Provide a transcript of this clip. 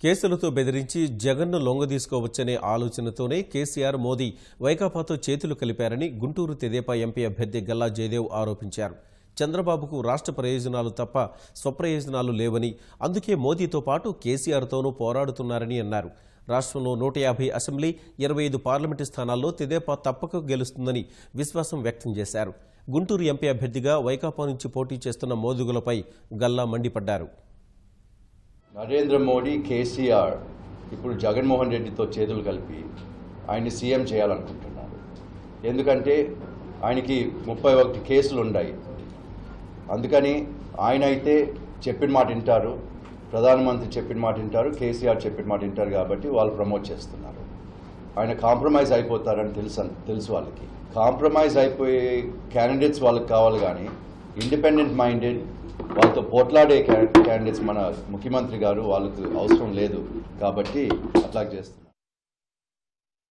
కేసులతో బెదిరించి జగన్ను లొంగదీసుకోవచ్చనే ఆలోచనతోనే కేసీఆర్ మోదీ వైకాపాతో చేతులు కలిపారని గుంటూరు తెదేపా ఎంపీ అభ్యర్థి గల్లా జయదేవ్ ఆరోపించారు. చంద్రబాబుకు రాష్ట్ర ప్రయోజనాలు తప్ప స్వప్రయోజనాలు లేవని, అందుకే మోదీతో పాటు కేసీఆర్తోనూ పోరాడుతున్నారని అన్నారు. రాష్ట్రంలో 150 అసెంబ్లీ, 25 పార్లమెంటు స్థానాల్లో తెదేపా తప్పక గెలుస్తుందని విశ్వాసం వ్యక్తం చేశారు. గుంటూరు ఎంపీ అభ్యర్థిగా వైకాపా నుంచి పోటీ చేస్తున్న మోదుగులపై గల్లా మండిపడ్డారు. నరేంద్ర మోడీ కేసీఆర్ ఇప్పుడు జగన్మోహన్ రెడ్డితో చేతులు కలిపి ఆయన్ని సీఎం చేయాలనుకుంటున్నారు. ఎందుకంటే ఆయనకి 31 కేసులు ఉన్నాయి. అందుకని ఆయన అయితే చెప్పిన మాట వింటారు, ప్రధానమంత్రి చెప్పిన మాట వింటారు, కేసీఆర్ చెప్పిన మాట వింటారు. కాబట్టి వాళ్ళు ప్రమోట్ చేస్తున్నారు. ఆయన కాంప్రమైజ్ అయిపోతారని తెలుసు వాళ్ళకి. కాంప్రమైజ్ అయిపోయే క్యాండిడేట్స్ వాళ్ళకి కావాలి, కానీ ఇండిపెండెంట్ మైండెడ్ వాళ్ళతో పోట్లాడే క్యాండిడేట్స్ మన ముఖ్యమంత్రి గారు వాళ్ళకు అవసరం లేదు. కాబట్టి అట్లా చేస్తున్నారు.